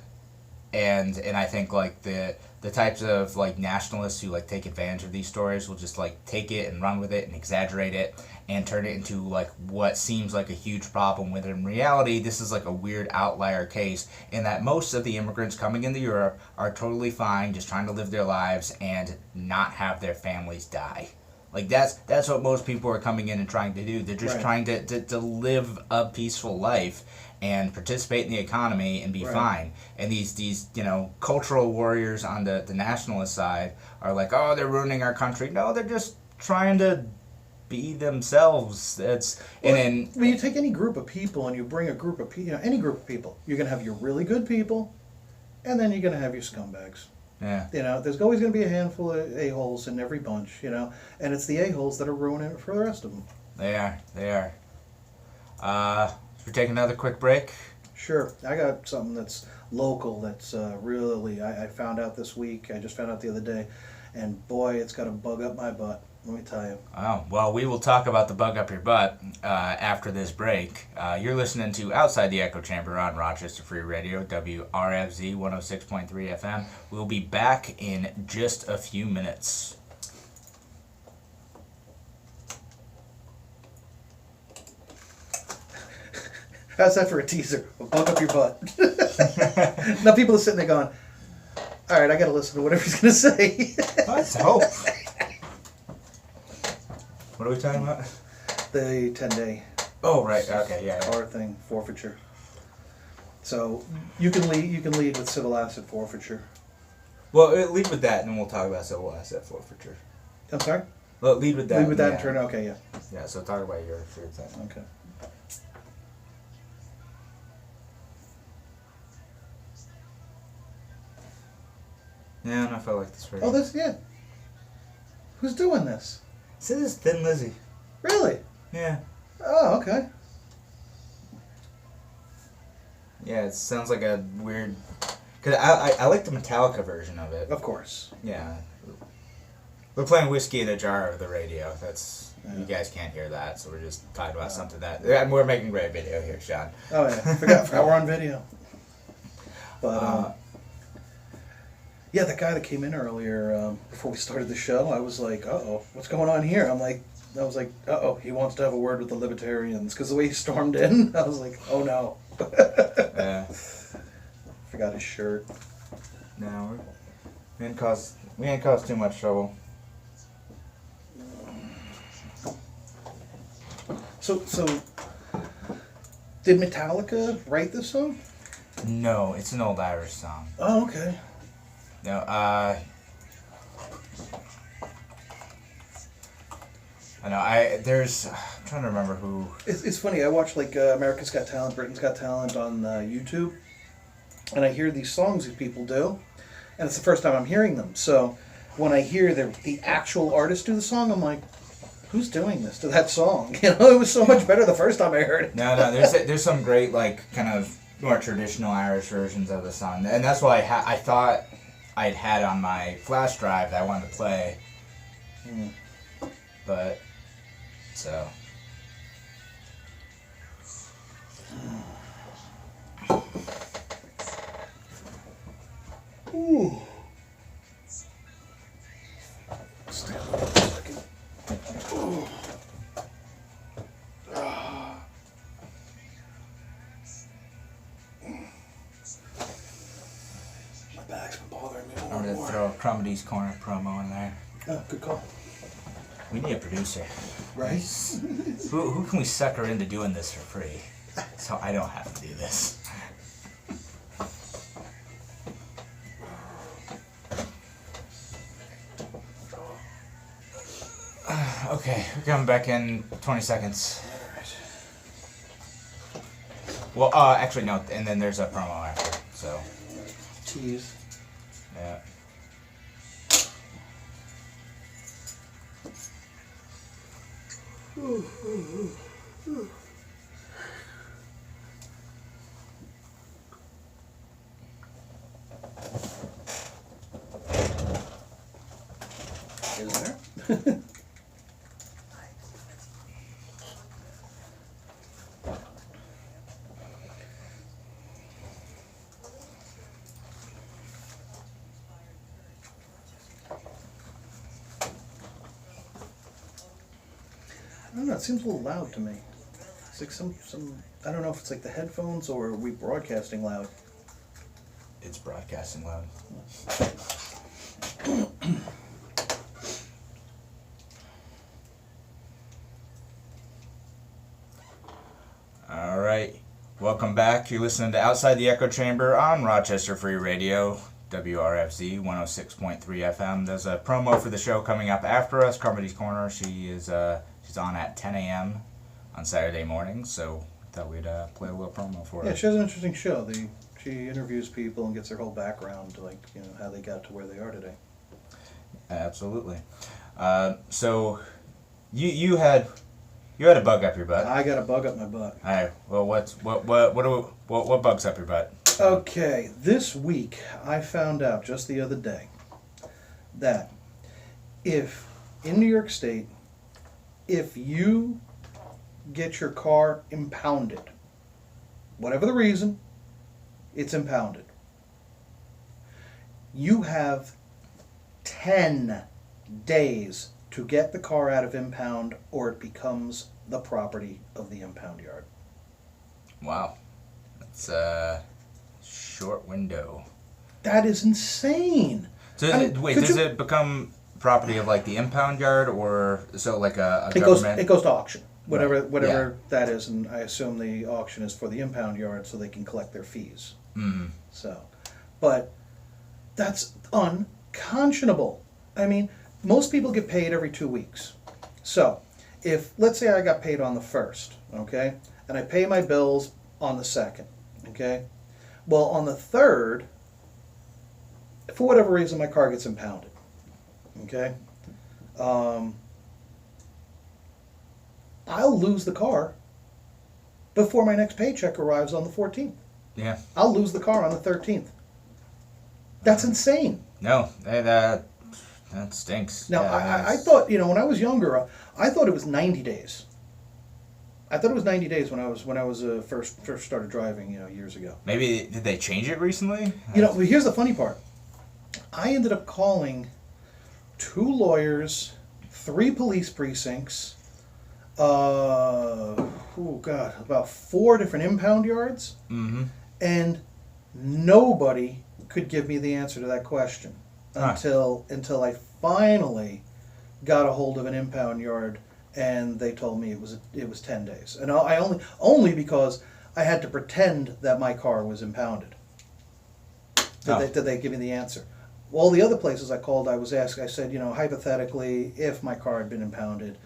and I think like the types of like nationalists who like take advantage of these stories will just like take it and run with it and exaggerate it and turn it into like what seems like a huge problem, when in reality this is like a weird outlier case, in that most of the immigrants coming into Europe are totally fine, just trying to live their lives and not have their families die. Like that's what most people are coming in and trying to do. They're just Right. trying to live a peaceful life and participate in the economy and be Right. fine. And these cultural warriors on the nationalist side are like, oh, they're ruining our country. No, they're just trying to be themselves. When you take any group of people and you bring a group of people, any group of people, you're going to have your really good people, and then you're going to have your scumbags. yeah. There's always going to be a handful of a-holes in every bunch, and it's the a-holes that are ruining it for the rest of them. They are. Should we take another quick break? Sure. I got something that's local that's really, I found out this week. I just found out the other day, and boy, it's got a bug up my butt. Let me tell you. Oh, well, we will talk about the bug up your butt after this break. You're listening to Outside the Echo Chamber on Rochester Free Radio, WRFZ 106.3 FM. We'll be back in just a few minutes. How's that for a teaser? A bug up your butt. Now people are sitting there going, all right, I got to listen to whatever he's going to say. Let's hope. What are we talking about? The 10-day Oh, right. Okay, yeah. car thing, forfeiture. So you can lead with civil asset forfeiture. Well, lead with that, and then we'll talk about civil asset forfeiture. I'm sorry? Well, lead with that. Lead with that yeah. and turn, okay, yeah. Yeah, so talk about your thing. Okay. Yeah, and I felt like this. Oh, this, yeah. Who's doing this? This is Thin Lizzy. Really? Yeah. Oh, okay. Yeah, it sounds like a weird. Cause I like the Metallica version of it. Of course. Yeah. We're playing Whiskey in a Jar of the radio. That's Yeah. you guys can't hear that, so we're just talking about something that we're making great video here, Sean. Oh, yeah. Forgot we're on video. But, yeah, the guy that came in earlier before we started the show, I was like, uh-oh, what's going on here? I was like, uh-oh, he wants to have a word with the libertarians. Because the way he stormed in, I was like, oh, no. Yeah. Forgot his shirt. No, we ain't caused too much trouble. So did Metallica write this song? No, it's an old Irish song. Oh, okay. No, I know. I'm trying to remember who. It's funny. I watch like America's Got Talent, Britain's Got Talent on YouTube, and I hear these songs these people do, and it's the first time I'm hearing them. So when I hear the actual artist do the song, I'm like, who's doing this to that song? It was so much better the first time I heard it. No, there's some great like kind of more traditional Irish versions of the song, and that's why I thought I'd had on my flash drive that I wanted to play, but so. Ooh. Stand up for a second. Ooh. Ah. Cromedy's Corner promo in there. Oh, good call. We need a producer. Right? Who can we sucker into doing this for free? So I don't have to do this. Okay, we're coming back in 20 seconds. Well, actually no, and then there's a promo after, so. Tease. Yeah. Is there? I don't know, it seems a little loud to me. It's like some I don't know if it's like the headphones or are we broadcasting loud? It's broadcasting loud. All right. Welcome back. You're listening to Outside the Echo Chamber on Rochester Free Radio, WRFZ 106.3 FM. There's a promo for the show coming up after us, Cromedy's Corner. She's on at 10 a.m. on Saturday morning, so thought we'd play a little promo for her. Yeah, she has an interesting show. She interviews people and gets their whole background, like, you know, how they got to where they are today. Absolutely. So you had a bug up your butt. I got a bug up my butt. All right. Well, what bugs up your butt? Okay, this week I found out just the other day that if in New York State, if you get your car impounded, whatever the reason, it's impounded. You have 10 days to get the car out of impound or it becomes the property of the impound yard. Wow. That's a short window. That is insane. So does it become property of like the impound yard or so like a government? It goes to auction. Whatever Yeah. that is, and I assume the auction is for the impound yard so they can collect their fees. Mm-hmm. So, but that's unconscionable. I mean, most people get paid every 2 weeks. So, if, let's say I got paid on the 1st, okay, and I pay my bills on the 2nd, okay, well, on the 3rd, for whatever reason, my car gets impounded, okay, I'll lose the car before my next paycheck arrives on the 14th. Yeah. I'll lose the car on the 13th. That's insane. No, that stinks. Now, Yeah, I thought, when I was younger, I thought it was 90 days. I thought it was 90 days when I was first started driving, years ago. Maybe did they change it recently? Here's the funny part. I ended up calling 2 lawyers, 3 police precincts, about 4 different impound yards, Mm-hmm. and nobody could give me the answer to that question until I finally got a hold of an impound yard, and they told me it was 10 days, and I only because I had to pretend that my car was impounded. Did they give me the answer? All the other places I called, I said, hypothetically, if my car had been impounded,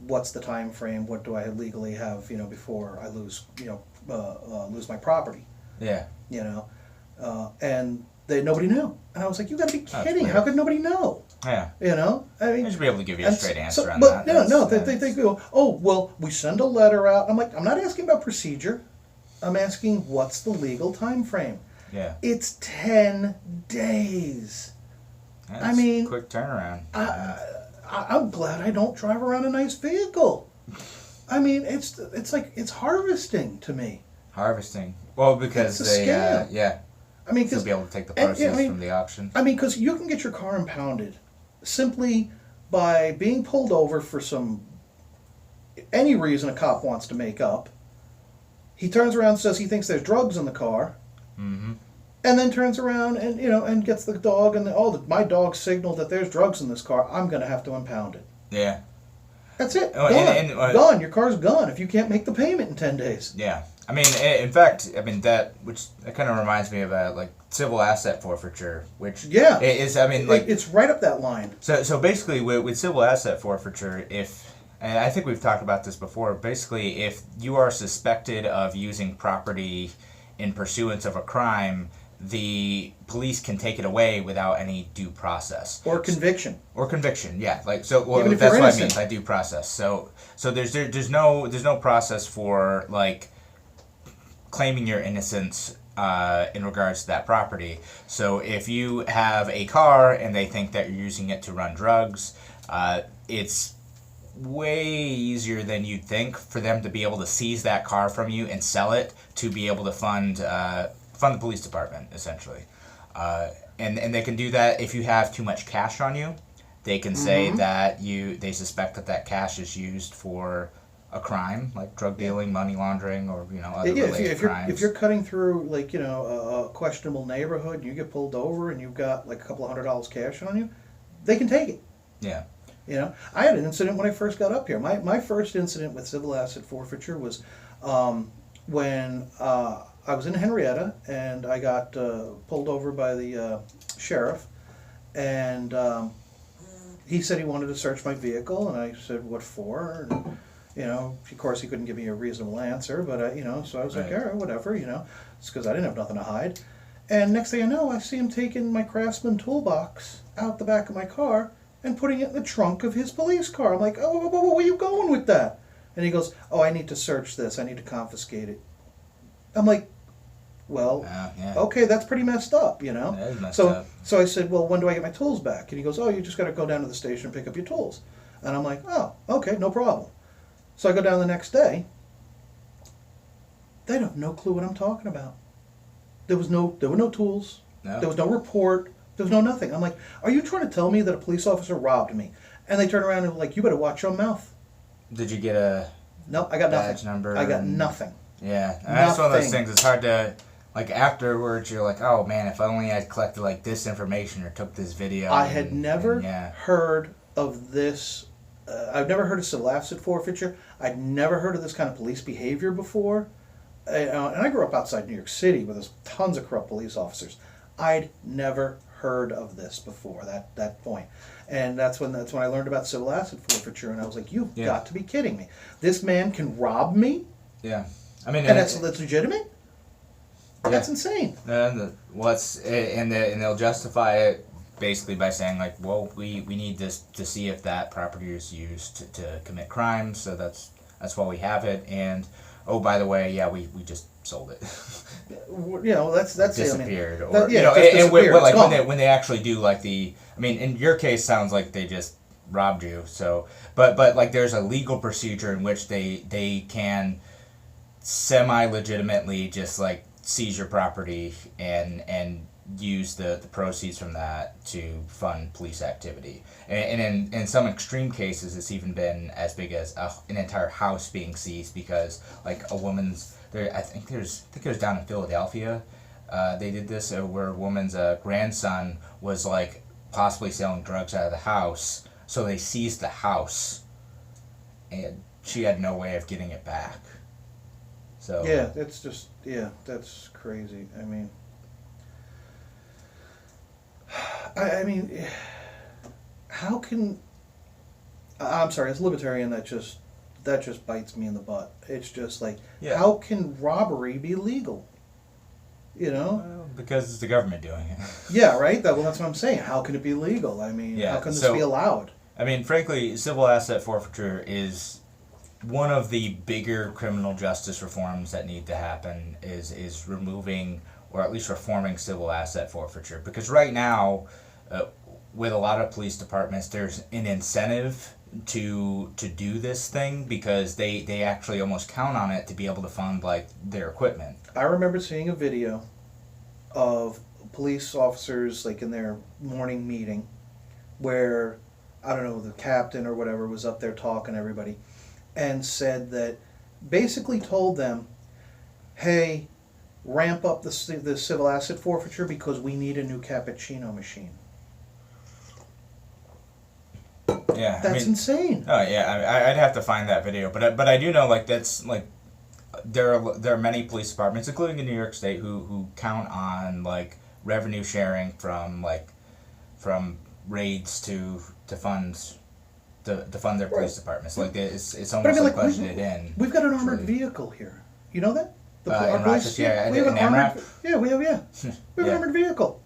what's the time frame? What do I legally have, before I lose my property? Yeah. And nobody knew. And I was like, you got to be kidding! weird. How could nobody know? Yeah. I mean, They should be able to give you a straight answer on but that. They go, oh well, we send a letter out. I'm like, I'm not asking about procedure. I'm asking what's the legal time frame. Yeah. It's 10 days. That's I mean, quick turnaround. I'm glad I don't drive around a nice vehicle. I mean, it's like it's harvesting to me. Harvesting. Well, because It's a they, scam. yeah. I mean, They'll because be able to take the proceeds from the auction. I mean, because you can get your car impounded simply by being pulled over for any reason a cop wants to make up. He turns around and says he thinks there's drugs in the car. Mm-hmm. and then turns around and and gets the dog and my dog signaled that there's drugs in this car. I'm gonna have to impound it. Yeah. That's it. Oh, Gone. Gone. Your car's gone if you can't make the payment in 10 days. Yeah. I mean, in fact, that kind of reminds me of like civil asset forfeiture, which is, I mean, like it's right up that line. So basically, with civil asset forfeiture, and I think we've talked about this before, basically, if you are suspected of using property in pursuance of a crime, the police can take it away without any due process Or conviction. Yeah, like so. Well, Even if that's you're what I innocent. mean by due process. So there's no process for like claiming your innocence in regards to that property. So if you have a car and they think that you're using it to run drugs, it's way easier than you'd think for them to be able to seize that car from you and sell it to be able to fund the police department, essentially. And they can do that if you have too much cash on you. They can say that they suspect that cash is used for a crime like drug dealing, money laundering, or other related crimes. If you're cutting through like a questionable neighborhood, and you get pulled over and you've got like a couple $100 cash on you, they can take it. Yeah. I had an incident when I first got up here. My first incident with civil asset forfeiture was when I was in Henrietta and I got pulled over by the sheriff, and he said he wanted to search my vehicle, and I said, "What for?" And, of course, he couldn't give me a reasonable answer, but so I was like, "All right, whatever," it's because I didn't have nothing to hide. And next thing I know, I see him taking my Craftsman toolbox out the back of my car and putting it in the trunk of his police car. I'm like, "Oh, where are you going with that?" And he goes, "Oh, I need to search this. I need to confiscate it." I'm like, well, okay, that's pretty messed up, That is messed so, up. So I said, well, when do I get my tools back? And he goes, oh, you just got to go down to the station and pick up your tools. And I'm like, oh, okay, no problem. So I go down the next day. They have no clue what I'm talking about. There were no tools. No. There was no report. There was no nothing. I'm like, are you trying to tell me that a police officer robbed me? And they turn around and like, you better watch your mouth. Did you get a No, I got badge nothing. number? I got nothing. Yeah, and that's one of those Nothing. things. It's hard to, like, afterwards you're like, oh man, if only I'd collected like this information or took this video. I had never yeah. heard of this. I've never heard of civil asset forfeiture. I'd never heard of this kind of police behavior before. And I grew up outside New York City where there's tons of corrupt police officers. I'd never heard of this before that point. And that's when I learned about civil asset forfeiture, and I was like, you've got to be kidding me. This man can rob me? Yeah. I mean, and that's legitimate? Yeah. That's insane. And they'll justify it basically by saying like, well, we need this to see if that property is used to commit crimes, so that's why we have it. And oh, by the way, we just sold it. That's disappeared, it. I mean, and when they actually do like in your case, sounds like they just robbed you. So, but like there's a legal procedure in which they can semi-legitimately just like seize your property and use the proceeds from that to fund police activity. And in some extreme cases, it's even been as big as an entire house being seized because like a woman's I think it was down in Philadelphia. They did this where a woman's grandson was like possibly selling drugs out of the house, so they seized the house, and she had no way of getting it back. So that's crazy. I mean, how can I'm sorry, as a libertarian, that just bites me in the butt. It's just like, how can robbery be legal? Well, because it's the government doing it. Yeah, right. That's what I'm saying. How can it be legal? I mean, how can this be allowed? I mean, frankly, civil asset forfeiture is one of the bigger criminal justice reforms that need to happen. Is removing or at least reforming civil asset forfeiture, because right now, with a lot of police departments, there's an incentive to do this thing because they actually almost count on it to be able to fund like their equipment. I remember seeing a video of police officers like in their morning meeting where, I don't know, the captain or whatever was up there talking to everybody and said that, basically told them, hey, ramp up the civil asset forfeiture because we need a new cappuccino machine. Yeah, That's insane. Oh yeah, I'd have to find that video, but I do know like that's like there are many police departments, including in New York State, who count on like revenue sharing from raids to funds to fund their police departments. Like it's almost like budgeted in. We've got an armored vehicle here. You know that? In Rochester, yeah, we have an armored. Yeah, we have we have an armored vehicle.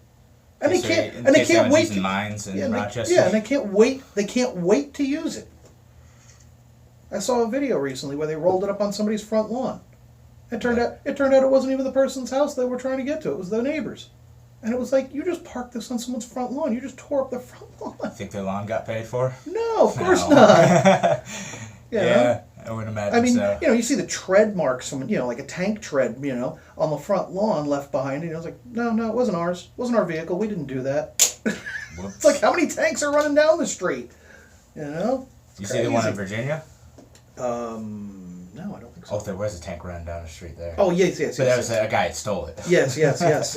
And they can't wait to mines in Rochester. and they can't wait. They can't wait to use it. I saw a video recently where they rolled it up on somebody's front lawn. It turned out it wasn't even the person's house they were trying to get to. It was their neighbor's. And it was like, you just parked this on someone's front lawn. You just tore up their front lawn. Think their lawn got paid for? No, of course not. Yeah, I would imagine. I mean, so. you see the tread marks from, like a tank tread, on the front lawn left behind it. And I was like, no, it wasn't ours. It wasn't our vehicle. We didn't do that. It's like, how many tanks are running down the street? You see the one in Virginia? No, I don't think so. Oh, there was a tank running down the street there. Oh, yes. But that was a guy that stole it. Yes.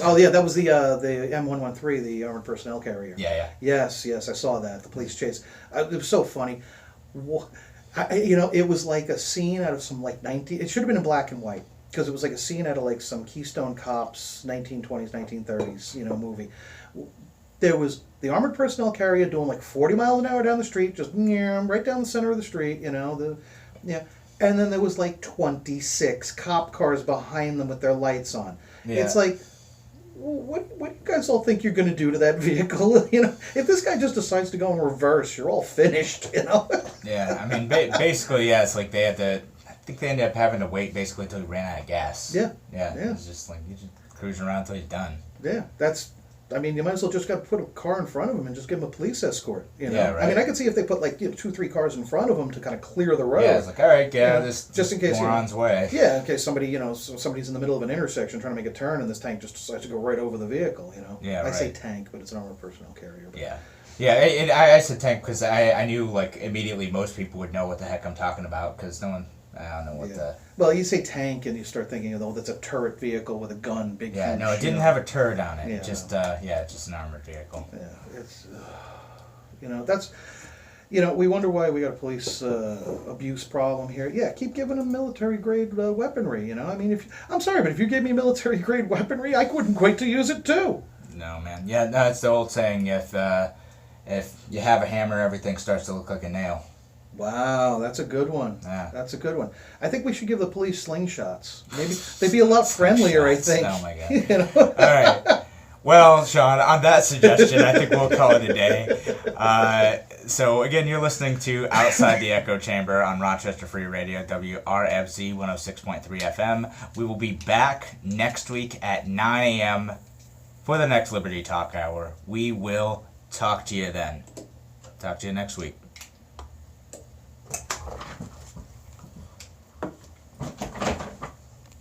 Oh, yeah, that was the M113, the armored personnel carrier. Yeah. Yes, I saw that. The police chase. It was so funny. It was like a scene out of some like it should have been in black and white because it was like a scene out of like some Keystone Cops 1920s, 1930s, movie. There was the armored personnel carrier doing like 40 miles an hour down the street, just right down the center of the street, and then there was like 26 cop cars behind them with their lights on. Yeah. It's like, what do you guys all think you're going to do to that vehicle? If this guy just decides to go in reverse, you're all finished. Yeah, I mean, basically, yeah, it's like they had to. I think they ended up having to wait basically until he ran out of gas. Yeah. It was just like you just cruising around until he's done. Yeah, you might as well just got to put a car in front of him and just give him a police escort. Yeah, right. I mean, I could see if they put like 2-3 cars in front of him to kind of clear the road. Yeah, it's like, all right, this just in case moron's way. Yeah, in case somebody, somebody's in the middle of an intersection trying to make a turn, and this tank just decides to go right over the vehicle. Yeah, I say tank, but it's an armored personnel carrier. But. Yeah. I said tank because I knew like immediately most people would know what the heck I'm talking about because no one. I don't know what the. Well, you say tank, and you start thinking, that's a turret vehicle with a gun, big. Yeah, no, it didn't have a turret on it. Yeah. It just, just an armored vehicle. Yeah, it's, that's, we wonder why we got a police abuse problem here. Yeah, keep giving them military grade weaponry. I mean, I'm sorry, but if you gave me military grade weaponry, I wouldn't wait to use it too. No, man. Yeah, no, it's the old saying: if you have a hammer, everything starts to look like a nail. Wow, that's a good one. Yeah. That's a good one. I think we should give the police slingshots. Maybe they'd be a lot friendlier, I think. Oh, my God. All right. Well, Sean, on that suggestion, I think we'll call it a day. So, again, you're listening to Outside the Echo Chamber on Rochester Free Radio, WRFZ 106.3 FM. We will be back next week at 9 a.m. for the next Liberty Talk Hour. We will talk to you then. Talk to you next week.